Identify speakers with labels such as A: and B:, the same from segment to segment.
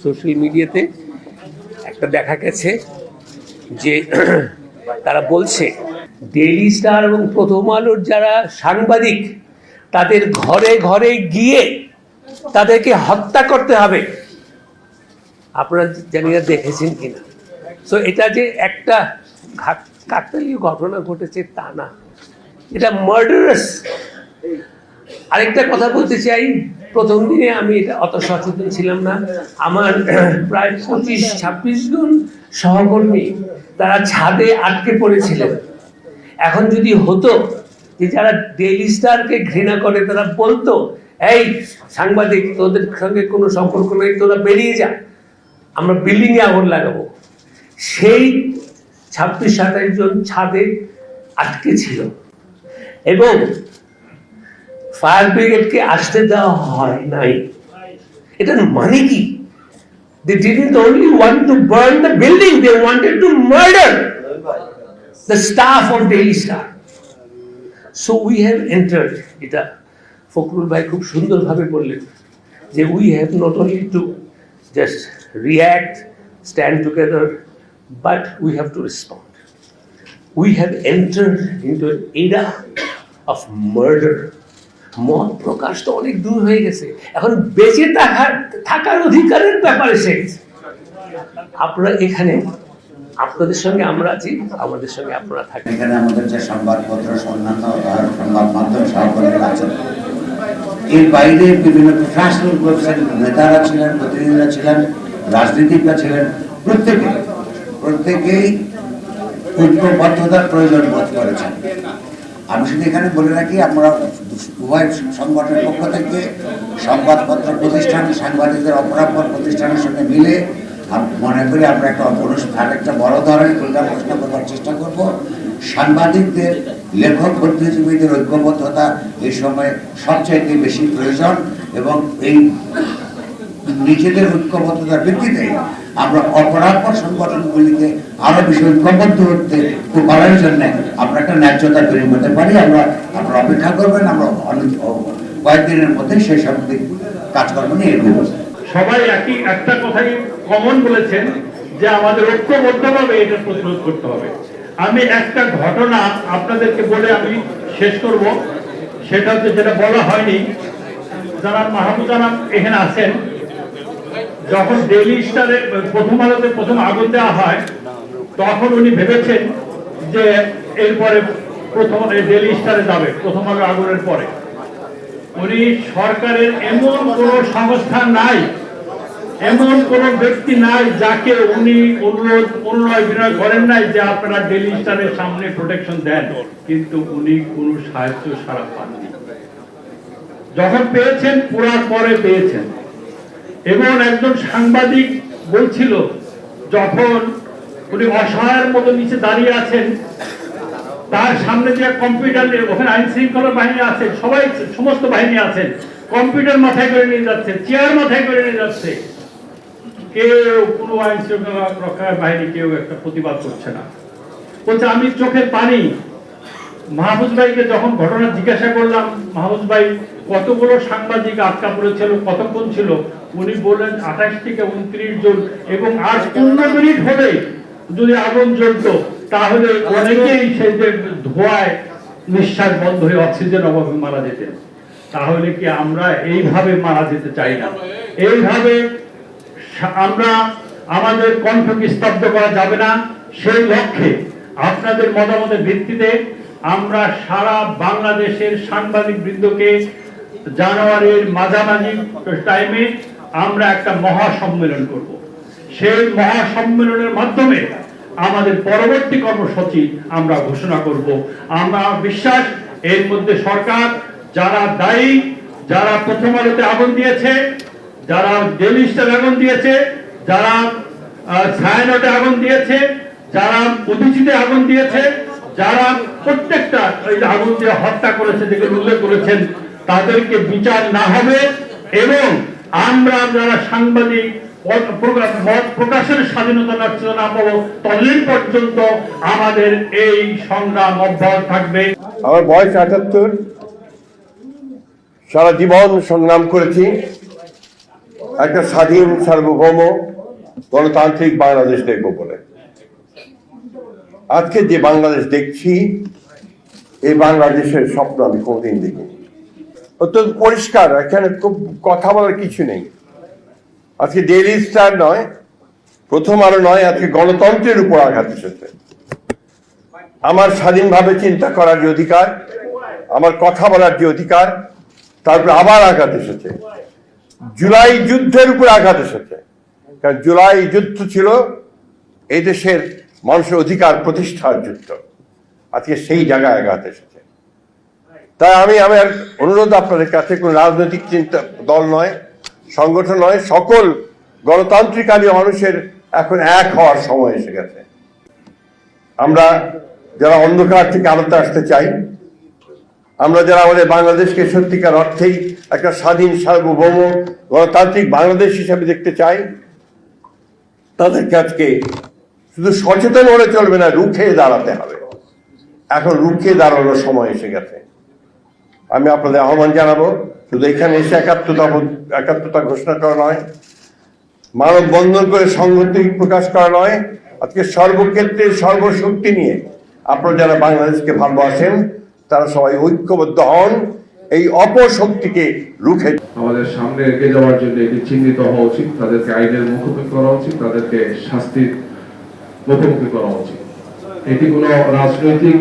A: Social মিডিয়াতে একটা দেখা গেছে যে তারা বলছে ডেইলি স্টার এবং প্রথম আলোর যারা সাংবাদিক তাদের ঘরে ঘরে গিয়ে তাদেরকে হত্যা করতে হবে। আপনারা জানি না দেখেছেন কিনা। সো এটা যে একটা কাকতালীয় ঘটনা ঘটেছে তা না, এটা মার্ডারাস। আরেকটা কথা বলতে চাই, প্রথম দিনে আমি এটা অত সচেতন ছিলাম না। আমার প্রায় 25-26 জন সহকর্মী তারা ছাদে আটকে পড়েছিলেন। এখন যদি হতো যে যারা ডেইলি স্টারকে ঘৃণা করে তারা বলতো, এই সাংবাদিক তোদের সঙ্গে কোনো সম্পর্ক নেই, তোরা বেরিয়ে যা, আমরা বিল্ডিংয়ে আগুন লাগাবো। সেই 26-27 জন ছাদে আটকে ছিল এবং ফায়ার ব্রিগেডকে আসতে দেওয়া হয় নাই। এটার মানে কি? They didn't only want to burn the building, they wanted to murder the staff of Daily Star. So we have entered, এটা ফখরুল ভাই খুব সুন্দরভাবে বললেন যে we have not only to just react, stand together, but we have to respond. We have entered into an era of murder. মত প্রকাশ তো অনেক দূর হয়ে গেছে, এখন বেঁচে থাকার অধিকারের ব্যাপারে এসে গেছে। আপনারা এখানে, আপনাদের সঙ্গে আমরা আছি, আমাদের সঙ্গে আপনারা থাকেন।
B: এখানে আমাদের যে সংবাদপত্র, অন্যান্য সংবাদ মাধ্যম সহকর্মীরা আছেন, এর বাইরে বিভিন্ন প্রশাসনিক নেতারা ছিলেন, প্রতিনিধিরা ছিলেন, রাজনীতিকরা ছিলেন, প্রত্যেকেই ঐক্যবদ্ধতার প্রয়োজন বোধ করেছেন। আমি শুধু এখানে বলে রাখি, আমরা উভয় সংগঠনের পক্ষ থেকে সংবাদপত্র প্রতিষ্ঠান, সাংবাদিকদের অপরাপর প্রতিষ্ঠানের সঙ্গে মিলে মনে করি আমরা একটা অনুষ্ঠান, একটা বড় ধরনের পরিকল্পনা করবার চেষ্টা করব। সাংবাদিকদের, লেখক, বুদ্ধিজীবীদের ঐক্যবদ্ধতা এই সময় সবচাইতে বেশি প্রয়োজন এবং এই নিজেদের ঐক্যবদ্ধতার ভিত্তিতে আমরা অপরাপর সংগঠনগুলিকে আরো বেশি ঐক্যবদ্ধ হতে করার জন্য আমরা একটা ন্যায্যতা তৈরি করতে পারি। আপনারা অপেক্ষা করবেন, আমরা কয়েকদিনের মধ্যে সেই সব কাজকর্ম নিয়ে এগোবো।
C: সবাই একটা কথাই কমন বলেছেন যে আমাদের ঐক্যবদ্ধভাবে এটা প্রতিরোধ করতে হবে। আমি একটা ঘটনা আপনাদেরকে বলে আমি শেষ করব, সেটা হচ্ছে যেটা বলা হয়নি। যারা মাহমুদানা এখানে আছেন, যখন ডেইলি স্টারে প্রথম আলোতে প্রথম আগুন দেওয়া হয় তখন উনি ভেবেছেন যে এরপরে প্রথম ডেইলি স্টারে যাবে প্রথম আলো আগুনের পরে। উনি সরকারের এমন কোন সংস্থা নাই, এমন কোন ব্যক্তি নাই যাকে উনি অনুনয় বিনয় করেন নাই যে আপনারা ডেইলি স্টারের সামনে প্রোটেকশন দেন, কিন্তু উনি কোন সাহায্য সারা পাননি। যখন পেয়েছেন পুরার পরে পেয়েছেন। এবং একজন সাংবাদিক বলছিল, যখন উনি অসহায়ের মতো নিচে দাঁড়িয়ে আছেন, তার সামনে যে কম্পিউটার, ওখানে আইন শৃঙ্খলা বাহিনী আছে, সবাই সমস্ত বাহিনী আছেন, কম্পিউটার মাথায় করে নিয়ে যাচ্ছে, চেয়ার মাথায় করে নিয়ে যাচ্ছে, কেউ কোনো আইন শৃঙ্খলা রক্ষার বাহিনী কেউ একটা প্রতিবাদ করছে না। বলছে আমি চোখের পানি। মাহফুজ ভাইকে যখন ঘটনা জিজ্ঞাসা করলাম, মাহফুজ ভাই কতগুলো সাংবাদিক আটকা পড়েছিল, কতক্ষণ ছিল, উনি বললেন 28 থেকে 29 জন, এবং আর 15 মিনিট হলে যদি আগুন জ্বলত তাহলে অনেকেই সেই যে ধোঁয়ায় নিঃশ্বাস বন্ধ হয়ে অক্সিজেন অভাবে মারা যেতেন। তাহলে কি আমরা এইভাবে মারা যেতে চাই না? এইভাবে আমরা আমাদের কণ্ঠকে স্তব্ধ করা যাবে না। সেই লক্ষ্যে আপনাদের মতামতের ভিত্তিতে আমরা সারা বাংলাদেশের সাংবাদিক বৃন্দকে জানুয়ারির মাঝামাঝি টাইমে আমরা একটা মহাসম্মেলন করব। সেই মহাসম্মেলনের মাধ্যমে আমাদের পরবর্তী কর্মসূচি আমরা ঘোষণা করব। আমরা বিশ্বাস এর মধ্যে সরকার, যারা দায়ী, যারা প্রথম আলোতে আগুন দিয়েছে, যারা ডেইলি স্টারে আগুন দিয়েছে, যারা ছায়ানটে আগুন দিয়েছে, যারা অভিজিতে আগুন দিয়েছে, যারা প্রত্যেকটা আগুন দিয়ে হত্যা করেছে, যেগুলো উল্লেখ করেছেন, তাদেরকে বিচার না হবে এবং আমরা যারা সাংবাদিক মত প্রকাশের স্বাধীনতা না পাবো ততদিন পর্যন্ত আমাদের এই সংগ্রাম অব্যাহত থাকবে।
D: আমার বয়স 78, সারা জীবন সংগ্রাম করেছি একটা স্বাধীন সার্বভৌম গণতান্ত্রিক বাংলাদেশ দেখব বলে। আজকে যে বাংলাদেশ দেখছি, এই বাংলাদেশের স্বপ্ন আমি কোনদিন দেখিনি। অত্যন্ত পরিষ্কার, এখানে খুব কথা বলার কিছু নেই। আজকে ডেইলি স্টার নয়, প্রথম আলো নয়, আজকে গণতন্ত্রের উপর আঘাত এসেছে। আমার স্বাধীনভাবে চিন্তা করার যে অধিকার, আমার কথা বলার যে অধিকার, তারপর আবার আঘাত এসেছে। জুলাই যুদ্ধের উপর আঘাত এসেছে, কারণ জুলাই যুদ্ধ ছিল এই দেশের মানুষের অধিকার প্রতিষ্ঠার যুদ্ধ। আজকে সেই জায়গায় আঘাত এসেছে। তাই আমি আমার অনুরোধ আপনাদের কাছে, কোন রাজনৈতিক চিন্তা দল নয়, সংগঠন নয়, সকল গণতান্ত্রিকামী মানুষের এখন এক হওয়ার সময় এসে গেছে। আমরা যারা অন্ধকার থেকে আলোতে আসতে চাই, আমরা যারা আমাদের বাংলাদেশকে সত্যিকার অর্থেই একটা স্বাধীন সার্বভৌম গণতান্ত্রিক বাংলাদেশ হিসাবে দেখতে চাই, তাদেরকে আজকে শুধু সচেতন হলে চলবে না, রুখে দাঁড়াতে হবে। এখন রুখে দাঁড়ানোর সময় এসে গেছে। আমি আপনাদের আহ্বান জানাবো, শুধু এখানে এসে একাত্মতা ঘোষণা করা নয়, মানববন্ধন করে সংহতি প্রকাশ করা নয়, আজকে সর্বক্ষেত্রে সর্বশক্তি নিয়ে আপনারা যারা বাংলাদেশকে ভালোবাসেন তারা সবাই ঐক্যবদ্ধ হন, এই অপশক্তিকে রুখে।
E: আমাদের সামনে এগিয়ে যাওয়ার জন্য এটি চিহ্নিত হওয়া উচিত, তাদেরকে আইনের মুখোমুখি করা উচিত, তাদেরকে শাস্তির মুখোমুখি করা উচিত। এটি কোনো রাজনৈতিক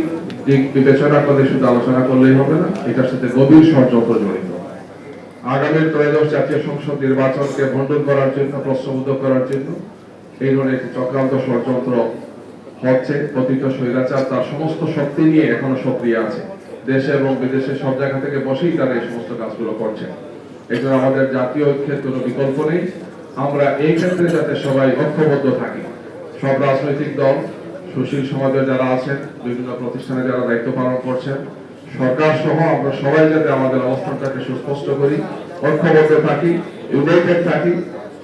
E: দিক বিবেচনা করে শুধু আলোচনা করলেই হবে না, এটার সাথে গভীর ষড়যন্ত্র জড়িত। আগামী ত্রয়োদশ জাতীয় সংসদ নির্বাচনকে ভণ্ডুল করার জন্য, প্রশ্নবুদ্ধ করার জন্য এই ধরনের একটি চক্রান্ত ষড়যন্ত্র হচ্ছে। পতিত স্বৈরাচার তার সমস্ত শক্তি নিয়ে এখনো সক্রিয় আছে, দেশে এবং বিদেশে সব জায়গা থেকে বসেই তারা এই সমস্ত কাজগুলো করছে। এই জন্য আমাদের জাতীয় ঐক্যের কোনো বিকল্প নেই। আমরা এই ক্ষেত্রে যাতে সবাই ঐক্যবদ্ধ থাকি, সব রাজনৈতিক দল, সুশীল সমাজে যারা আছেন, বিভিন্ন প্রতিষ্ঠানে যারা দায়িত্ব পালন করছেন, সরকার সহ আমরা সবাই যাতে আমাদের অবস্থানটাকে সুস্পষ্ট করি, ঐক্যবদ্ধ থাকি, ইউনাইটেড থাকি,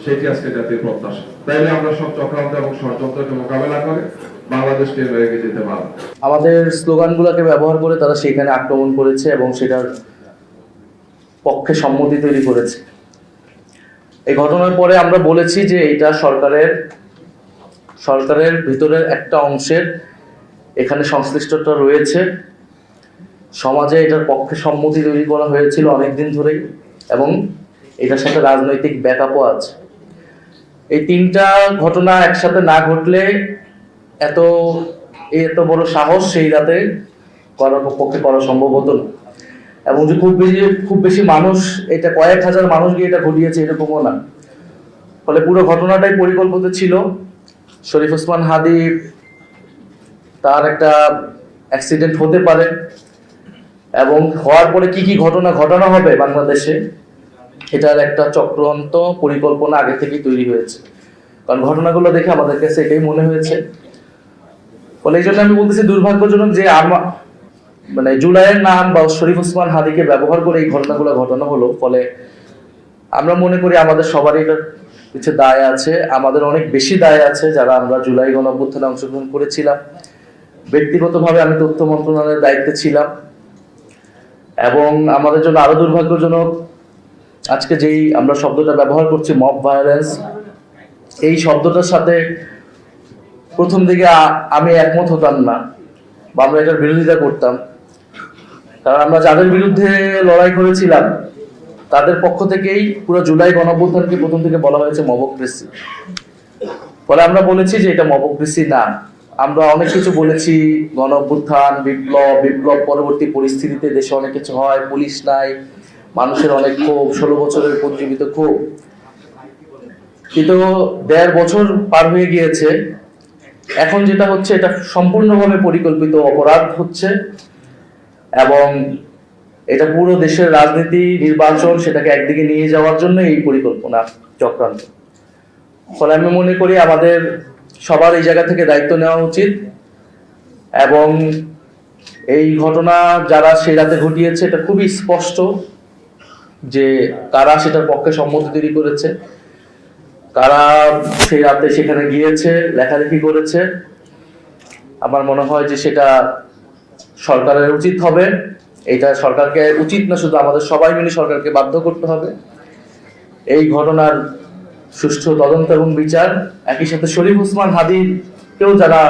E: সেটি আজকে জাতির প্রত্যাশা। তাইলে আমরা সব চক্রান্ত এবং ষড়যন্ত্রকে মোকাবেলা করে বাংলাদেশকে এগিয়ে যেতে পারব।
F: আমাদের স্লোগানগুলোকে ব্যবহার করে তারা সেখানে আক্রমণ করেছে এবং সেটার পক্ষে সম্মতি তৈরি করেছে। এই ঘটনার পরে আমরা বলেছি যে এটা সরকারের ভিতরের একটা অংশের এখানে সংশ্লিষ্টতা রয়েছে। সমাজে এটার পক্ষে সম্মতি তৈরি করা হয়েছিল অনেকদিন ধরেই এবং এটার সাথে রাজনৈতিক ব্যাকআপও আছে। এই তিনটা ঘটনা একসাথে না ঘটলে এত বড় সাহস সেই রাতে করার পক্ষে করা সম্ভব হতো না। এবং যে খুব বেশি মানুষ, এটা কয়েক হাজার মানুষ গিয়ে এটা ঘটিয়েছে এরকমও না। ফলে পুরো ঘটনাটাই পরিকল্পিত ছিল। শরীফ ওসমান হাদী তার একটা অ্যাক্সিডেন্ট হতে পারে এবং হওয়ার পরে কি কি ঘটনা ঘটানো হবে বাংলাদেশে, এটার একটা চক্রান্ত পরিকল্পনা আগে থেকেই তৈরি হয়েছে। কারণ ঘটনাগুলো দেখে আমাদের কাছে এটাই মনে হয়েছে। ফলে এই জন্য আমি বলতেছি দুর্ভাগ্যজনক যে মানে জুলাইয়ের নাম বা শরীফ ওসমান হাদীকে ব্যবহার করে এই ঘটনাগুলো ঘটানো হলো। ফলে আমরা মনে করি আমাদের সবারই এটার কিছু দায় আছে, আমাদের অনেক বেশি দায় আছে যারা আমরা জুলাই গণঅভ্যুত্থানে অংশগ্রহণ করেছিলাম। ব্যক্তিগতভাবে আমি তথ্য মন্ত্রণালয়ের দায়িত্বে ছিলাম এবং আমাদের জন্য আরো দুর্ভাগ্যজনক আজকে যেই আমরা শব্দটা ব্যবহার করছি মব ভায়োলেন্স, এই শব্দটার সাথে প্রথম দিকে আমি একমত হতাম না বা আমরা এটার বিরোধিতা করতাম। কারণ আমরা যাদের বিরুদ্ধে লড়াই করেছিলাম তাদের পক্ষ থেকেই পুরো জুলাই গণঅভ্যুত্থানকে প্রথম থেকে বলা হয়েছে মবক্রেসি। ফলে আমরা বলেছি যে এটা মবক্রেসি না। আমরা অনেক কিছু বলেছি, গণঅভ্যুত্থান, বিপ্লব পরবর্তী পরিস্থিতিতে দেশে অনেক কিছু হয়, পুলিশ নাই, মানুষের অনেক ক্ষোভ, 16 বছরের পরিজীবিত ক্ষোভ। কিন্তু 1.5 বছর পার হয়ে গিয়েছে, এখন যেটা হচ্ছে এটা সম্পূর্ণভাবে পরিকল্পিত অপরাধ হচ্ছে এবং এটা পুরো দেশের রাজনীতি, নির্বাচন সেটাকে একদিকে নিয়ে যাওয়ার জন্য এই পরিকল্পনা চক্রান্ত। ফলে আমি মনে করি আমাদের সবার এই জায়গা থেকে দায়িত্ব নেওয়া উচিত এবং এই ঘটনা যারা সেই রাতে ঘটিয়েছে এটা খুবই স্পষ্ট যে কারা সেটার পক্ষে সম্মতি তৈরি করেছে, কারা সেই রাতে সেখানে গিয়েছে, লেখালেখি করেছে। আমার মনে হয় যে সেটা সরকারের উচিত হবে। এটা সরকারকে উচিত না, শুধু আমাদের সবাই মিলে সরকারকে বাধ্য করতে হবে এই ঘটনার সুষ্ঠু তদন্ত এবং বিচার, একই সাথে শরীফ ওসমান হাদিকেও যারা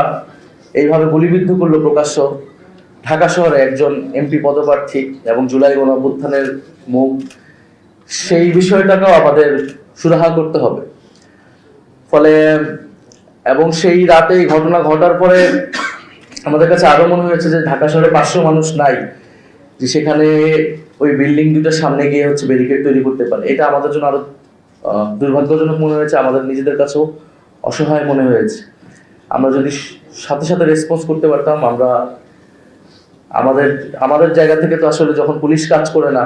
F: এইভাবে গুলিবিদ্ধ করলো প্রকাশ্য, ঢাকা শহরে একজন এমপি পদপ্রার্থী এবং জুলাই গণঅভ্যুত্থানের মুখ, সেই বিষয়টাকেও আমাদের সুরাহা করতে হবে। ফলে এবং সেই রাতে এই ঘটনা ঘটার পরে আমাদের কাছে আরো মনে হয়েছে যে ঢাকা শহরে 500 মানুষ নাই যে সেখানে ওই বিল্ডিং দুটার সামনে গিয়ে ব্যারিকেড তৈরি করতে পারে। এটা আমাদের জন্য আরো দুর্ভাগ্যজনক মনে হয়েছে, আমাদের নিজেদের কাছেও অসহায় মনে হয়েছে। আমরা যদি সাথে সাথে রেসপন্স করতে পারতাম, আমরা আমাদের জায়গা থেকে তো আসলে যখন পুলিশ কাজ করে না,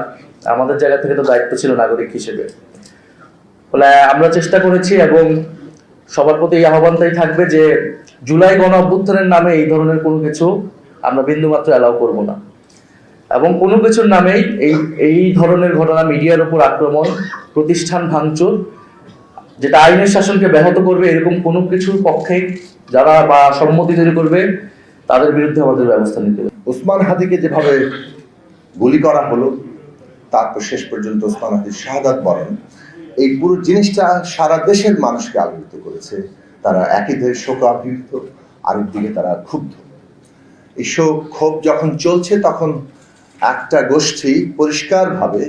F: আমাদের জায়গা থেকে তো দায়িত্ব ছিল নাগরিক হিসেবে। ফলে আমরা চেষ্টা করেছি এবং সবার প্রতি এই আহ্বানটাই থাকবে যে জুলাই গণ অভ্যুত্থানের নামে এই ধরনের কোনো কিছু আমরা বিন্দুমাত্র অ্যালাউ করব না, এবং কোনো কিছুর নামেই এই ধরনের ঘটনা, মিডিয়ার উপর আক্রমণ, প্রতিষ্ঠান ভাঙচুর, যেটা আইনের শাসনকে ব্যাহত করবে, এরকম কোনো কিছুর পক্ষে যারা বা সম্মতি তৈরি করবে তাদের বিরুদ্ধে আমাদের ব্যবস্থা নিতে হবে।
G: ওসমান হাদিকে যেভাবে গুলি করা হলো, তারপর শেষ পর্যন্ত ওসমান হাদির শাহাদাত বরণ, এই পুরো জিনিসটা সারা দেশের মানুষকে আলোড়িত করেছে। তারা একই ধরে শোকাভিভূত, আরেকদিকে তারা ক্ষুব্ধ। এই শোক ক্ষোভ যখন চলছে তখন একটা গোষ্ঠী পরিষ্কারভাবে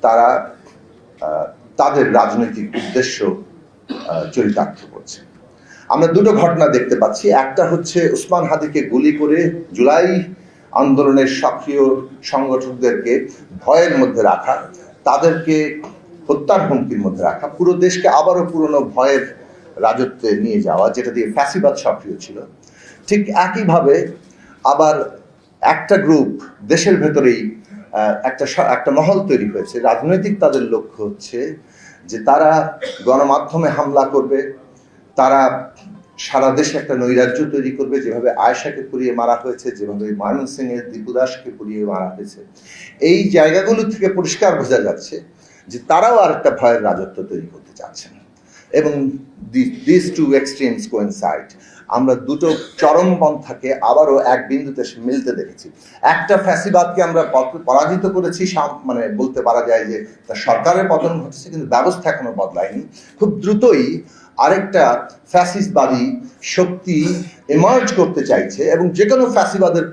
G: তারা তাদের রাজনৈতিক উদ্দেশ্য চরিতার্থ করছে। আমরা দুটো ঘটনা দেখতে পাচ্ছি। একটা হচ্ছে ওসমান হাদিকে গুলি করে জুলাই আন্দোলনের সক্রিয় সংগঠকদেরকে ভয়ের মধ্যে রাখা, তাদেরকে হত্যার হুমকির মধ্যে রাখা, পুরো দেশকে আবারও পুরনো ভয়ের রাজত্বে নিয়ে যাওয়া, যেটা দিয়ে ফ্যাসিবাদ সক্রিয় ছিল। ঠিক একইভাবে আবার একটা গ্রুপ দেশের ভেতরেই একটা মহল তৈরি হয়েছে, রাজনৈতিক তাদের লক্ষ্য হচ্ছে যে তারা গণমাধ্যমে হামলা করবে, তারা সারা দেশে একটা নৈরাজ্য তৈরি করবে, যেভাবে আয়েশাকে পুড়িয়ে মারা হয়েছে, যেভাবে ময়মনসিংহের দীপু দাসকে পুড়িয়ে মারা হয়েছে। এই জায়গাগুলো থেকে পরিষ্কার বোঝা যাচ্ছে যে তারাও আর একটা ভয়ের রাজত্ব তৈরি করতে চাচ্ছেন, এবং দিস টু এক্সট্রিমস কোইনসাইড। আমরা দুটো চরমপন্থাকে আবারও এক বিন্দুতে মিলতে দেখেছি। একটা ফ্যাসিবাদকে আমরা পরাজিত করেছি, মানে বলতে পারা যায় যে তার সরকারের পতন ঘটেছে, কিন্তু ব্যবস্থা এখনো বদলায়নি। খুব দ্রুতই আরেকটা ফ্যাসিস্টবাদী শক্তি এমার্জ করতে চাইছে, এবং যে কোনো ফ্যাসিবাদের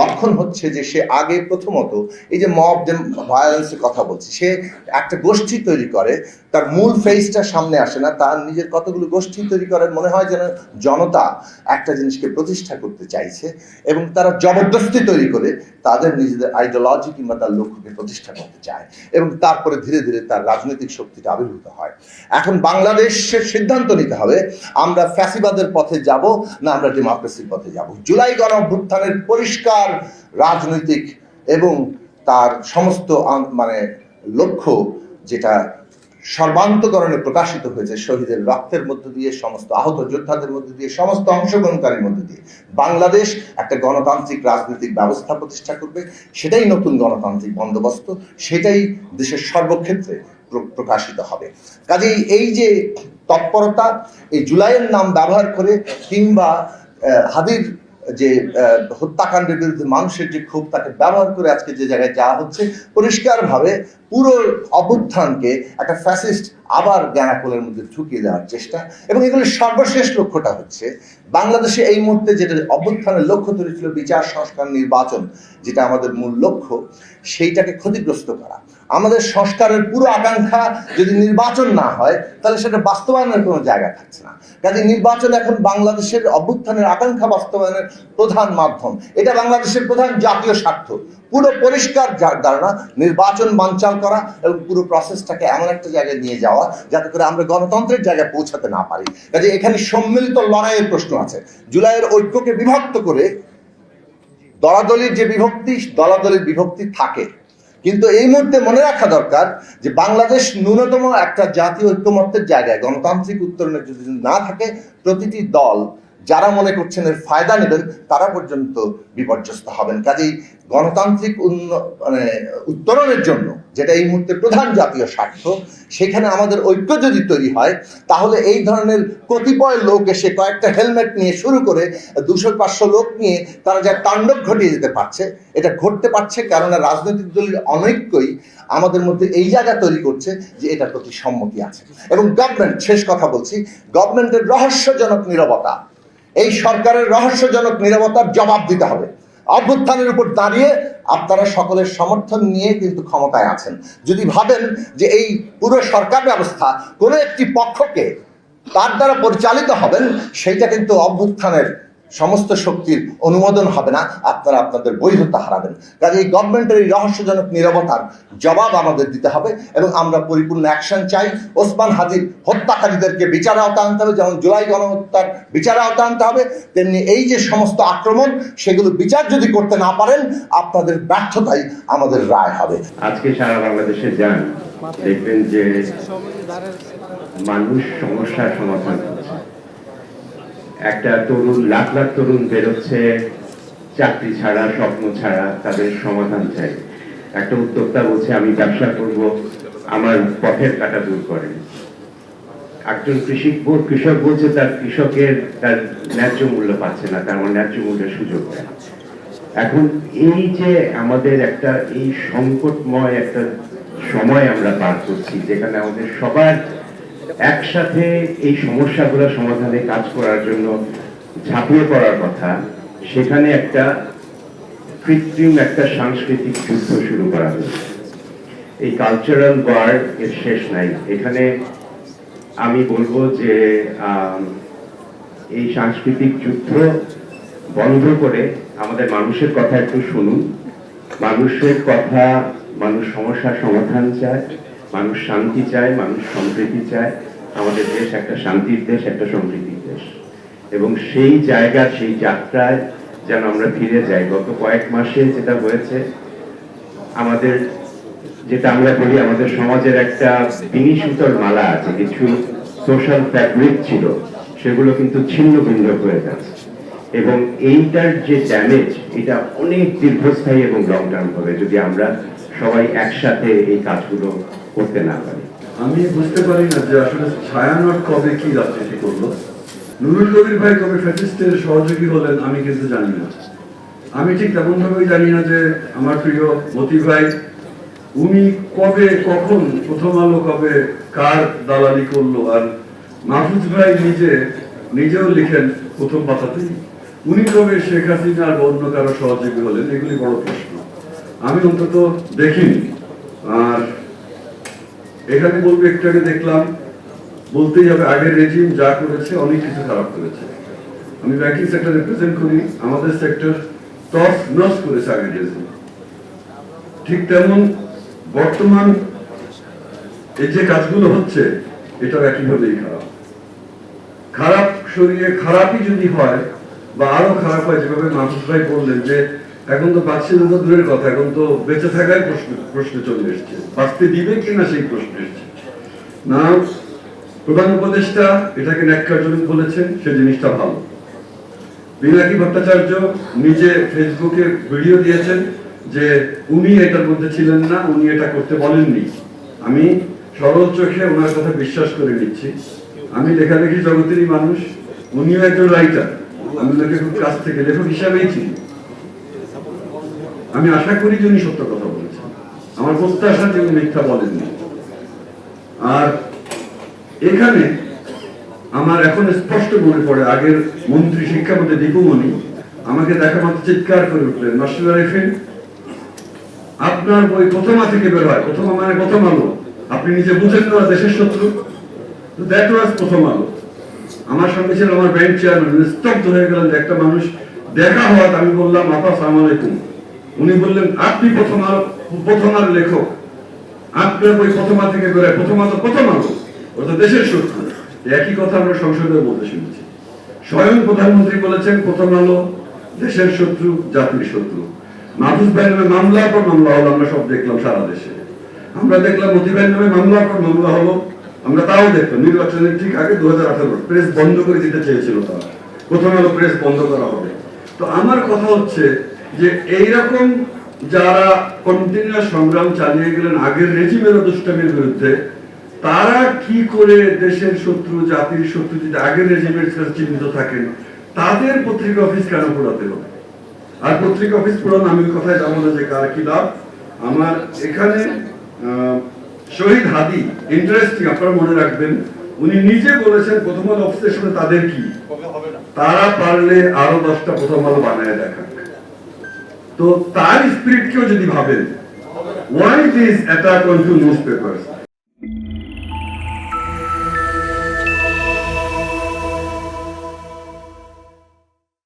G: লক্ষণ হচ্ছে যে সে আগে প্রথমত এই যে মব ভায়োলেন্সের কথা বলছে, সে একটা গোষ্ঠী তৈরি করে, তার মূল ফেসটা সামনে আসে না, তার নিজের কতগুলো গোষ্ঠী তৈরি করে, মনে হয় যেন জনতা একটা জিনিসকে প্রতিষ্ঠা করতে চাইছে, এবং তারা জবরদস্তি তৈরি করে তাদের নিজেদের আইডিওলজি কিংবা তার লক্ষ্যকে প্রতিষ্ঠা করতে চায়, এবং তারপরে ধীরে ধীরে তার রাজনৈতিক শক্তিটা আবির্ভূত হয়। এখন বাংলাদেশের সিদ্ধান্ত নিতে হবে, আমরা ফ্যাসিবাদের পথে যাব না আমরা ডেমোক্রেসির পথে যাব। জুলাই গণ অভ্যুত্থানের পরিষ্কার রাজনৈতিক এবং তার সমস্ত মানে লক্ষ্য, যেটা সর্বান্তকরণে প্রকাশিত হয়েছে শহীদের রক্তের মধ্য দিয়ে, সমস্ত আহত যোদ্ধাদের মধ্য দিয়ে, সমস্ত অংশগ্রহণকারীর মধ্য দিয়ে, বাংলাদেশ একটা গণতান্ত্রিক রাজনৈতিক ব্যবস্থা প্রতিষ্ঠা করবে। সেটাই নতুন গণতান্ত্রিক বন্দোবস্ত, সেটাই দেশের সর্বক্ষেত্রে প্রকাশিত হবে। কাজেই এই যে তৎপরতা, এই জুলাইয়ের নাম ব্যবহার করে কিংবা হাদির যে হত্যাকাণ্ডের বিরুদ্ধে মানুষের যে ক্ষোভ, তাকে ব্যবহার করে আজকে যে জায়গায় যাওয়া হচ্ছে, পরিষ্কারভাবে পুরো অভ্যুত্থানকে একটা ফ্যাসিস্ট আবার জ্ঞানাকোলের মধ্যে ঢুকিয়ে দেওয়ার চেষ্টা। এবং এগুলোর সর্বশেষ লক্ষ্যটা হচ্ছে বাংলাদেশে এই মুহূর্তে যেটা অভ্যুত্থানের লক্ষ্য তৈরি ছিল, বিচার সংস্কার নির্বাচন, যেটা আমাদের মূল লক্ষ্য, সেইটাকে ক্ষতিগ্রস্ত করা। আমাদের সংস্কারের পুরো আকাঙ্ক্ষা যদি নির্বাচন না হয়, তাহলে সেটা বাস্তবায়নের কোনো জায়গা থাকছে না। কাজে নির্বাচন এখন বাংলাদেশের অভ্যুত্থানের আকাঙ্ক্ষা বাস্তবায়নের প্রধান মাধ্যম, এটা বাংলাদেশের প্রধান জাতীয় স্বার্থ। পুরো পরিষ্কার ধারণা নির্বাচন বানচাল করা এবং পুরো প্রসেসটাকে এমন একটা জায়গায় নিয়ে যাওয়া যাতে করে আমরা গণতন্ত্রের জায়গায় পৌঁছাতে না পারি। কাজে এখানে সম্মিলিত লড়াইয়ের প্রশ্ন আছে। জুলাইয়ের ঐক্যকে বিভক্ত করে দলাদলির যে দলাদলির বিভক্তি থাকে, কিন্তু এই মুহূর্তে মনে রাখা দরকার যে বাংলাদেশ ন্যূনতম একটা জাতীয় ঐক্যমত্যের জায়গায় গণতান্ত্রিক উত্তরণের যদি না থাকে, প্রতিটি দল যারা মনে করছেন এর ফায়দা নেবেন তারা পর্যন্ত বিপর্যস্ত হবেন। কাজেই গণতান্ত্রিক উত্তরণের জন্য, যেটা এই মুহূর্তে প্রধান জাতীয় স্বার্থ, সেখানে আমাদের ঐক্য যদি তৈরি হয়, তাহলে এই ধরনের কতিপয় লোক এসে কয়েকটা হেলমেট নিয়ে শুরু করে 200-500 লোক নিয়ে তারা যা তাণ্ডব ঘটিয়ে যেতে পারছে, এটা ঘটতে পারছে কেননা রাজনৈতিক দলের অনৈক্যই আমাদের মধ্যে এই জায়গা তৈরি করছে যে এটার প্রতি সম্মতি আছে। এবং গভর্নমেন্ট, শেষ কথা বলছি, গভর্নমেন্টের রহস্যজনক নীরবতা, এই সরকারের রহস্যজনক নীরবতার জবাব দিতে হবে। অভ্যুত্থানের উপর দাঁড়িয়ে আপনারা সকলের সমর্থন নিয়ে কিন্তু ক্ষমতায় আছেন। যদি ভাবেন যে এই পুরো সরকার ব্যবস্থা কোনো একটি পক্ষকে তার দ্বারা পরিচালিত হবেন, সেইটা কিন্তু অভ্যুত্থানের সমস্ত শক্তির অনুমোদন হবে না, আপনারা আপনাদের বৈধতা হারাবেন। কাজে এই গভর্নমেন্টের এই রহস্যজনক নীরবতার জবাব আমাদের দিতে হবে এবং আমরা পরিপূর্ণ অ্যাকশন চাই। ওসমান হাদির হত্যাকারীদেরকে বিচার আওতায় আনতে হবে, যেমন জুলাই গণহত্যার বিচার আওতায় আনতে হবে, তেমনি এই যে সমস্ত আক্রমণ, সেগুলো বিচার যদি করতে না পারেন, আপনাদের ব্যর্থতাই আমাদের রায় হবে।
H: আজকে সারা বাংলাদেশে যান, দেখবেন যে মানুষ সমস্যার সমাধান করছে। একটা তরুণ, লাখ লাখ তরুণ বেরোচ্ছে চাকরি ছাড়া, স্বপ্ন ছাড়া, তাদের সমাধান চাই। একটা উদ্যোক্তা বলছে আমি ব্যবসা করব, আমার পথের কাটা দূর করেন। একজন কৃষক বলছে তার কৃষকের তার ন্যায্য মূল্য পাচ্ছে না, তার ন্যায্য মূল্যের সুযোগ দেয়। এখন এই যে আমাদের একটা এই সংকটময় একটা সময় আমরা পার করছি, যেখানে আমাদের সবার একসাথে এই সমস্যাগুলো সমাধানে কাজ করার জন্য ঝাঁপিয়ে পড়ার কথা, সেখানে একটা কৃত্রিম একটা সাংস্কৃতিক যুদ্ধ শুরু করা হয়েছে। এই কালচারাল ওয়ার এর শেষ নাই। এখানে আমি বলবো যে এই সাংস্কৃতিক যুদ্ধ বন্ধ করে আমাদের মানুষের কথা একটু শুনুন। মানুষের কথা, মানুষ সমস্যার সমাধান চায়, মানুষ শান্তি চায়, মানুষ সম্প্রীতি চায়। আমাদের দেশ একটা শান্তির দেশ, একটা সম্প্রীতির দেশ, এবং সেই জায়গা, সেই যাত্রায় যেন আমরা ফিরে যাই। গত কয়েক মাসে যেটা হয়েছে, আমাদের যেটা আমরা বলি, আমাদের সমাজের একটা বিনি সুতোর মালা আছে, কিছু সোশ্যাল ফ্যাব্রিক ছিল, সেগুলো কিন্তু ছিন্ন ভিন্ন হয়ে যাচ্ছে। এবং এইটার যে ড্যামেজ, এটা অনেক দীর্ঘস্থায়ী এবং লং টার্ম হবে যদি আমরা সবাই একসাথে এই কাজগুলো করতে না পারি।
I: আমি বুঝতে পারি না যে আসলে ছায়ানট কবে কি রাজনীতি করলো, নুরুল কবির ভাই কবে ফ্যাসিস্টের সহযোগী হলেন, আমি কিন্তু জানি না। আমি ঠিক তেমন ভাবেই জানি না যে আমার প্রিয় মতি ভাই উনি কবে কখন প্রথম আলো কবে কার দালালি করলো। আর মাহফুজ ভাই নিজেও লিখেন প্রথম পাতাতেই উনি কবে শেখ হাসিনা আর অন্য কারো সহযোগী হলেন, এগুলি বড় প্রশ্ন। আমি অন্তত দেখিনি। আর এখানে বলবো, একটু আগে দেখলাম, বলতেই হবে আগের রেজিম যা করেছে অনেক কিছু খারাপ করেছে। আমি ব্যাংকিং সেক্টর রিপ্রেজেন্ট করি, আমাদের সেক্টর টস নস করেছে আগের রেজিম। ঠিক তেমন বর্তমান এই যে কাজগুলো হচ্ছে, এটাও একইভাবেই খারাপ। খারাপ সরিয়ে খারাপই যদি হয় বা আরো খারাপ হয়, যেভাবে মাহফুজ ভাই বললেন যে এখন তো বাঁচছিল তো দূরের কথা, এখন তো বেঁচে থাকার প্রশ্ন চলে এসছে, বাঁচতে দিবে কিনা সেই প্রশ্ন এসছে না। প্রধান উপদেষ্টা এটাকে ন্যাক্কারজনক বলেছেন, সে জিনিসটা ভালো। পিনাকি ভট্টাচার্য নিজে ফেসবুকে ভিডিও দিয়েছেন যে উনি এটার মধ্যে ছিলেন না, উনি এটা করতে বলেননি। আমি সরল চোখে ওনার কথা বিশ্বাস করে নিচ্ছি। আমি লেখালেখি জগতেরই মানুষ, উনিও একজন রাইটার, আমি ওনাকে খুব কাছ থেকে লেখক হিসাবেই চিনি। আমি আশা করি যে উনি সত্য কথা বলেছেন, আমার প্রত্যাশা যে উনি মিথ্যা বলেননি। আর এখানে আমার এখন স্পষ্ট মনে পড়ে, আগের মন্ত্রী শিক্ষামন্ত্রী দীপুমণি আমাকে দেখা মাত্র চিৎকার করে উঠলেন, মাস্টার আরিফিন আপনার বই প্রথমা থেকে বের হয়, প্রথমা মানে প্রথম আলো, আপনি নিজে বুঝেন না দেশের শত্রু, দ্যাট ওয়াজ প্রথম আলো। আমার সঙ্গে ছিল আমার ব্যাংক চেয়ারম্যান, স্তব্ধ হয়ে গেলেন যে একটা মানুষ দেখা হওয়াত। আমি বললাম আপা আসসালামু আলাইকুম। উনি বললেন আপনি প্রথম আলো লেখক, আপনার বই প্রথমা থেকে বেরোয়, প্রথম আলো ওটা দেশের শত্রু। একই কথা আমরা সংসদে বলতে শুনেছি। স্বয়ং প্রধানমন্ত্রী বলেছেন প্রথম আলো দেশের শত্রু, জাতির শত্রু। মাহফুজ ভাই নামে মামলার পর মামলা হলো, আমরা সব দেখলাম সারা দেশে। আমরা দেখলাম মতি ভাই নামে মামলার পর মামলা হলো, আমরা তাও দেখলাম নির্বাচনের ঠিক আগে 2018 প্রেস বন্ধ করে দিতে চেয়েছিল তারা। প্রথম আলো প্রেস বন্ধ করা হবে। তো আমার কথা হচ্ছে যে এইরকম যারা কন্টিনিউয়াস সংগ্রাম চালিয়ে গেলেন আগের রেজিমের দুষ্টামির বিরুদ্ধে, তারা কি করে দেশের শত্রু, জাতির শত্রু যদি আগের রেজিমের কাছে চিহ্নিত থাকেন, তাদের পত্রিকা অফিস কেন পোড়াতে হবে? আর পত্রিকা অফিস পোড়ানো, আমি কথায় যাবো না যে কার কি লাভ। আমার এখানে শহীদ হাদি ইন্টারেস্টিং, আপনারা মনে রাখবেন, উনি নিজে বলেছেন প্রথম আলো অফিসের সাথে তাদের কি, তারা পারলে আরো 10টা প্রথম আলো বানায় দেখাক। তো তার স্পিরিট কেউ যদি ভাবেন, why this attack on two newspapers?